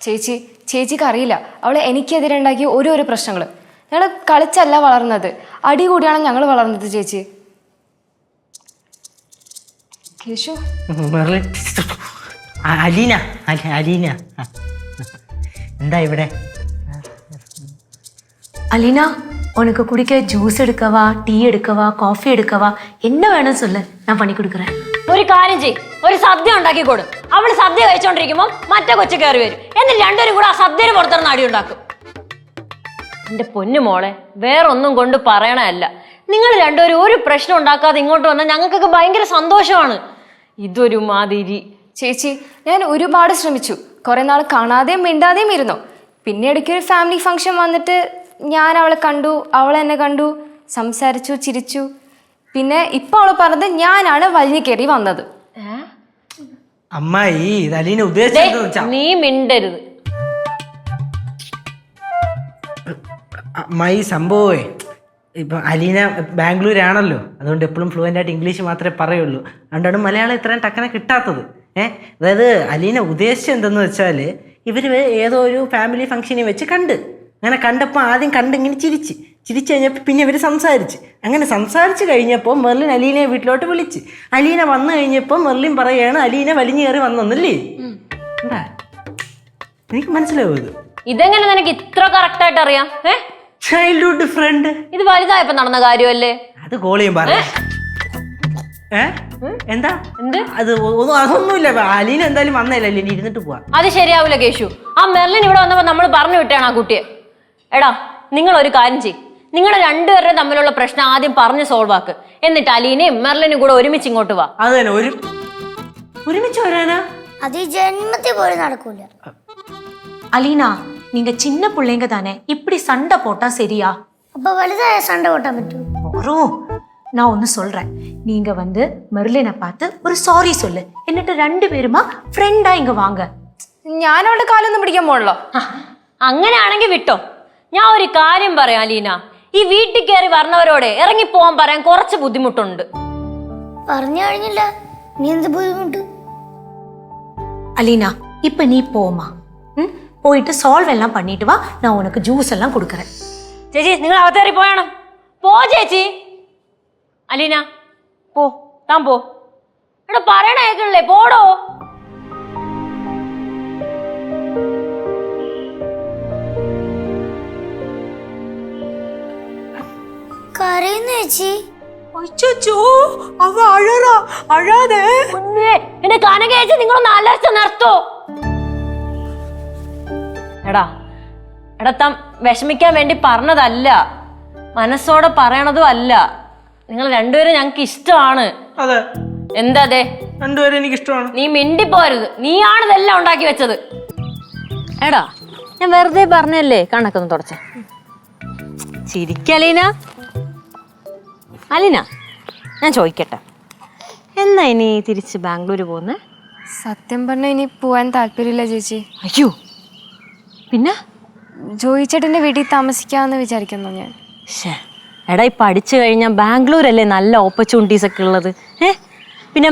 ചേച്ചിക്ക് അറിയില്ല അവൾ എനിക്കെതിരെ ഉണ്ടാക്കിയ ഓരോരോ പ്രശ്നങ്ങൾ. ഞങ്ങൾ കളിച്ചല്ല വളർന്നത്, അടി കൂടിയാണ് ഞങ്ങൾ വളർന്നത് ചേച്ചി. കേശു അലീന അലീന എന്താ ഇവിടെ? அலினா உனக்கு குடிக்க ஜூஸ் எடுக்கவா, டீ எடுக்கவா, காஃபி எடுக்கவா, என்ன வேணும் சொல்லு, நான் பண்ணி கொடுக்குறேன். ഒരു കാര്യം ചെയ്, ഒരു സദ്യ ഉണ്ടാക്കി കൊടു. അവള് സദ്യ കഴിച്ചോണ്ടിരിക്കുമ്പോ മറ്റേ കൊച്ചു കയറി വരും. എന്നിട്ട് രണ്ടുപേരും കൂടെ ആ സദ്യയുടെ പുറത്തിറന്ന് അടി ഉണ്ടാക്കും. എന്റെ പൊന്നു മോളെ, വേറൊന്നും കൊണ്ട് പറയണല്ല. നിങ്ങൾ രണ്ടുപേരും ഒരു പ്രശ്നം ഉണ്ടാക്കാതെ ഇങ്ങോട്ട് വന്നാൽ ഞങ്ങൾക്കൊക്കെ ഭയങ്കര സന്തോഷമാണ്. ഇതൊരു മാതിരി. ചേച്ചി ഞാൻ ഒരുപാട് ശ്രമിച്ചു, കുറെ നാൾ കാണാതെയും മിണ്ടാതെയും ഇരുന്നു. പിന്നെ ഇടയ്ക്കൊരു ഫാമിലി ഫംഗ്ഷൻ വന്നിട്ട് ഞാൻ അവളെ കണ്ടു, അവൾ എന്നെ കണ്ടു, സംസാരിച്ചു, ചിരിച്ചു. പിന്നെ ഇപ്പൊ അവള് പറഞ്ഞത് ഞാനാണ് വലിഞ്ഞു കയറി വന്നത്. അമ്മായി അലീന ഉദ്ദേശിച്ചത് നീ മിണ്ടരുത്. അമ്മായി സംഭവേ ഇപ്പൊ അലീന ബാംഗ്ലൂരാണല്ലോ, അതുകൊണ്ട് എപ്പോഴും ഫ്ലുവൻ്റ് ആയിട്ട് ഇംഗ്ലീഷ് മാത്രമേ പറയുള്ളൂ. അതുകൊണ്ടാണ് മലയാളം ഇത്രയും ടക്കനെ കിട്ടാത്തത്. അതായത് അലീന ഉദ്ദേശിച്ചത് എന്തെന്ന് വെച്ചാൽ ഇവർ ഏതോ ഒരു ഫാമിലി ഫംഗ്ഷനിൽ വെച്ച് കണ്ട്, അങ്ങനെ കണ്ടപ്പോൾ ആദ്യം കണ്ടിങ്ങനെ ചിരിച്ച് കഴിഞ്ഞപ്പോൾ പിന്നെ ഇവർ അങ്ങനെ സംസാരിച്ച് കഴിഞ്ഞപ്പോൾ മെർലിൻ അലീനയെ വീട്ടിലോട്ട് വിളിച്ച്. അലീന വന്നു കഴിഞ്ഞപ്പോൾ മെർലിൻ പറയുകയാണ് അലീന വലിഞ്ഞു കയറി വന്നല്ലേ. എന്താ എനിക്ക് മനസ്സിലാവും ഇത്. ഇതെങ്ങനെ നിനക്ക് ഇത്ര കറക്റ്റ് ആയിട്ട് അറിയാം? Childhood front. ഇത് വലുതായപ്പോ നടന്ന കാര്യമല്ലേ? അത് കോളിയും പറയാം. എന്താ അത്? അതൊന്നുമില്ല, അലീന എന്തായാലും വന്നല്ലേ, അലീന ഇരുന്നിട്ട് പോവാ. അത് ശരിയാവൂല കേശു. ആ മെർലിൻ ഇവിടെ വന്നപ്പോ നമ്മൾ പറഞ്ഞു വിട്ടാണ് ആ കുട്ടിയെ. എടാ നിങ്ങൾ ഒരു കാര്യം ചെയ്യും, നിങ്ങൾ രണ്ടുപേരുടെ തമ്മിലുള്ള പ്രശ്നം ആദ്യം പറഞ്ഞ് സോൾവ് ആക്ക്. എന്നിട്ട് അലീനയും മെർലിനും കൂടെ ഒരുമിച്ച് ഇങ്ങോട്ട് വാ. അത് തന്നെ, ഒരുമിച്ച് വരാനാ? അത് ഈ ജന്മത്തിൽ പോലും നടക്കൂല. அலினா நீங்க சின்ன பிள்ளைங்க தானே, இப்படி சண்டை போட்டா சரியா? അപ്പൊ വലുതായ സണ്ട കൂട്ടാൻ പറ്റും? வரும். நான் ஒன்று சொல்றேன், நீங்க வந்து மெர்லினை பார்த்து ஒரு சாரி சொல்லு, എന്നിട്ട് രണ്ടുപേരുമാ ഫ്രണ്ടാ ഇങ്ങ വാങ്ങ. ഞാൻ അവളുടെ കാലൊന്നും പിടിക്കാൻ പോണല്ലോ. അങ്ങനെയാണെങ്കിൽ വിട്ടോ. ഞാൻ ഒരു കാര്യം പറയാം അലീന, ഈ വീട്ടിൽ കയറി വരണവരോടെ ഇറങ്ങി പോവാൻ പറയാൻ കുറച്ച് ബുദ്ധിമുട്ടുണ്ട്. പറഞ്ഞു കഴിഞ്ഞില്ല, നീ എന്ത് ബുദ്ധിമുട്ട്? அலினா இப்ப நீ போமா, போயிட்டு சால்வ் எல்லாம் பண்ணிட்டு வா, நான் உனக்கு ஜூஸ் எல்லாம் கொடுக்கறேன். ചേച്ചി നിങ്ങൾ അകത്തേറി പോയണം. പോ ചേച്ചി. അലീന പോ, താൻ പോ. എടാ പറയണ കേൾക്കണില്ലേ, പോടോ. കരയുന്നു ചേച്ചി. അച്ചോ അവ അഴറാ, അഴാതെ. എന്റെ കനക ചേച്ചി നിങ്ങളൊന്ന് അലർച്ച നിർത്തോ. എടാ താൻ വിഷമിക്കാൻ വേണ്ടി പറഞ്ഞതല്ല, മനസ്സോടെ പറയണതും അല്ല. നിങ്ങൾ രണ്ടുപേരും ഞങ്ങൾക്ക് ഇഷ്ടമാണ്. അതെ. എന്താ അതെ? രണ്ടുപേരും എനിക്ക് ഇഷ്ടമാണ്. നീ മിണ്ടിപ്പോരുത്, നീയാണ് ഇതെല്ലാം ഉണ്ടാക്കി വെച്ചത്. എടാ ഞാൻ വെറുതെ പറഞ്ഞല്ലേ, കണക്കൊന്ന് തുടച്ച. ചിരിക്കലീന. അലീന ഞാൻ ചോദിക്കട്ടെ, എന്നാ ഇനി തിരിച്ച് ബാംഗ്ലൂർ പോകുന്നേ? സത്യം പറഞ്ഞാൽ ഇനി പോവാൻ താല്പര്യമില്ല ചേച്ചി. അയ്യോ, പിന്നെ ജോയി ചേട്ടൻ്റെ വീട്ടിൽ താമസിക്കാമെന്ന് വിചാരിക്കുന്നു ഞാൻ. എടാ ഈ പഠിച്ചു കഴിഞ്ഞാൽ ബാംഗ്ലൂരല്ലേ നല്ല ഓപ്പർച്യൂണിറ്റീസ് ഒക്കെ ഉള്ളത്. പിന്നെ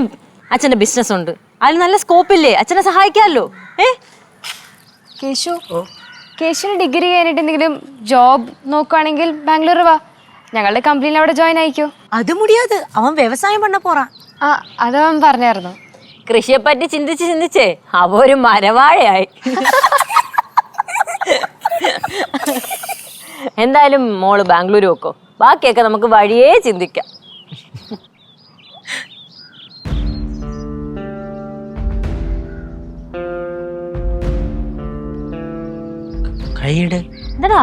അച്ഛൻ്റെ ബിസിനസ് ഉണ്ട്, അതിൽ നല്ല സ്കോപ്പില്ലേ, അച്ഛനെ സഹായിക്കാമല്ലോ. കേശുവിന് ഡിഗ്രി കഴിഞ്ഞിട്ട് എന്തെങ്കിലും ജോബ് നോക്കുകയാണെങ്കിൽ ബാംഗ്ലൂർ വാ, ഞങ്ങളുടെ കമ്പനിയിൽ അവിടെ ജോയിൻ ആയിക്കോ. അത് മുടിയാത്, അവൻ വ്യവസായം പണ്ണ പോറാൻ. അതവൻ പറഞ്ഞായിരുന്നു. കൃഷിയെ പറ്റി ചിന്തിച്ചേ അവ ഒരു മരവാഴയായി. എന്തായാലും മോള് ബാംഗ്ലൂർ വെക്കോ, ബാക്കിയൊക്കെ നമുക്ക് വഴിയേ ചിന്തിക്കാം. കൈയിട്. എന്താടാ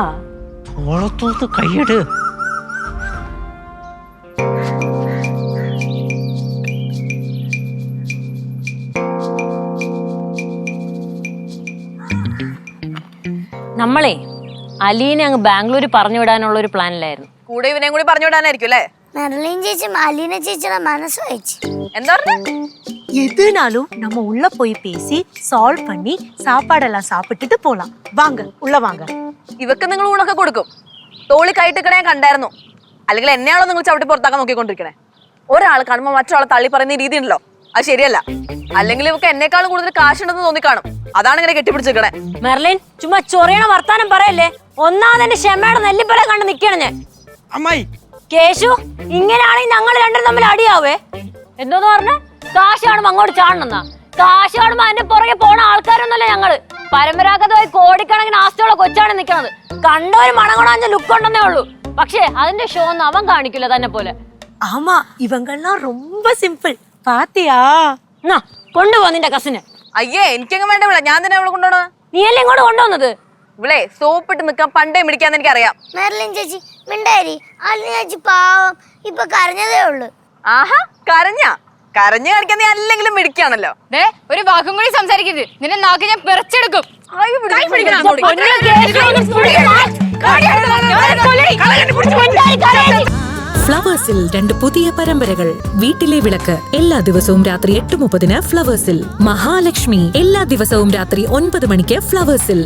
ഓളത്തോത്ത് കൈയിട്. നമ്മളെ അലീനെ അങ്ങ് ബാംഗ്ലൂർ പറഞ്ഞു വിടാനുള്ള ഒരു പ്ലാനിലായിരുന്നു. കൂടെ ഇവനെയും കൂടി പറഞ്ഞു വിടാനായിരിക്കും അല്ലേ? മെർലിൻ ചേച്ചി അലീന ചേച്ചിയുടെ മനസ്സ് വായിച്ചു. എന്താ പറഞ്ഞ? எதுனாலும் நம்ம உள்ள போய் பேசி சால்வ் பண்ணி சாப்பாடெல்லாம் சாப்பிட்டுட்டு போலாம். வாங்க உள்ள வாங்க. ഇവക്ക് നിങ്ങൾ ഊണൊക്കെ കൊടുക്കും, തോളി കൈട്ടിക്കണേ കണ്ടായിരുന്നു. അല്ലെങ്കിൽ എന്നെയാണോ നിങ്ങൾ ചവിട്ടി പുറത്താക്കാൻ നോക്കിക്കൊണ്ടിരിക്കണേ? ഒരാൾ കാണുമ്പോൾ മറ്റൊരാളെ തള്ളി പറയുന്ന രീതി ഉണ്ടല്ലോ, അത് ശരിയല്ല. അല്ലെങ്കിൽ ഇവക്ക് എന്നെക്കാളും കൂടുതൽ കാശുണ്ടെന്ന് തോന്നിക്കാണും. അതാണ് ഇങ്ങനെ കെട്ടിപ്പിടിച്ചിരിക്കണേ. മെർലിൻ ചുമ്മാ ചൊറിയണ വർത്താനം പറയല്ലേ. ഒന്നാമതെന്റെ ക്ഷമയുടെ നെല്ലിപ്പല കണ്ട് നിക്കണം ഞാൻ. അമ്മായി കേശു, ഇങ്ങനെയാണെങ്കിൽ ഞങ്ങൾ രണ്ടും തമ്മിൽ അടിയാവേ. എന്തോന്ന് പറഞ്ഞ കാശ് കാണുമ്പോ അങ്ങോട്ട് ചാടണമെന്നാ? കാശ് കാണുമ്പോ അതിന്റെ പുറകെ പോണ ആൾക്കാരൊന്നുമല്ല ഞങ്ങള്. പരമ്പരാഗതമായി കോടിക്കണക്കിന് ആസ്തിയുള്ള കൊച്ചാണ് നിക്കണത്. കണ്ട ഒരു മണങ്ങണാഞ്ച ലുക്ക് ഉണ്ടെന്നേ ഉള്ളൂ. പക്ഷേ അതിന്റെ ഷോ ഒന്നും അവൻ കാണിക്കില്ല തന്നെ പോലെ. ஆமா இவங்கெல்லாம் ரொம்ப சிம்பிள் பாத்தியா? എന്നാ കൊണ്ടുപോ നിന്റെ കസിന്. അയ്യേ, എനിക്കങ്ങ് വേണ്ട ഇവിടെ. ഞാൻ തന്നെ അവളെ കൊണ്ടുപോണ. നീയല്ലേ ഇങ്ങോട്ട് കൊണ്ടുവന്നത്? ഇവളെ സോപ്പിട്ട് നിക്കാൻ പണ്ടേ മിടിക്കാന്ന് എനിക്കറിയാം. മെർലിൻ ചേച്ചി മിണ്ടാരി. അലിന ചേച്ചി പാവം ഇപ്പൊ കരഞ്ഞതേ ഉള്ളു. ആഹാ, കരഞ്ഞു കാണിക്കാൻ നീ അല്ലെങ്കിലും മിടിക്കാണല്ലോ. ഒരു വാക്കും കൂടി സംസാരിക്കരുത്. നിന്റെ നാക്ക് ഞാൻ പിറച്ചെടുക്കും. ഫ്ലവേഴ്സിൽ 2 പുതിയ പരമ്പരകൾ. വീട്ടിലെ വിളക്ക് എല്ലാ ദിവസവും രാത്രി 8:30 ഫ്ലവേഴ്സിൽ. മഹാലക്ഷ്മി എല്ലാ ദിവസവും രാത്രി 9 മണിക്ക് ഫ്ലവേഴ്സിൽ.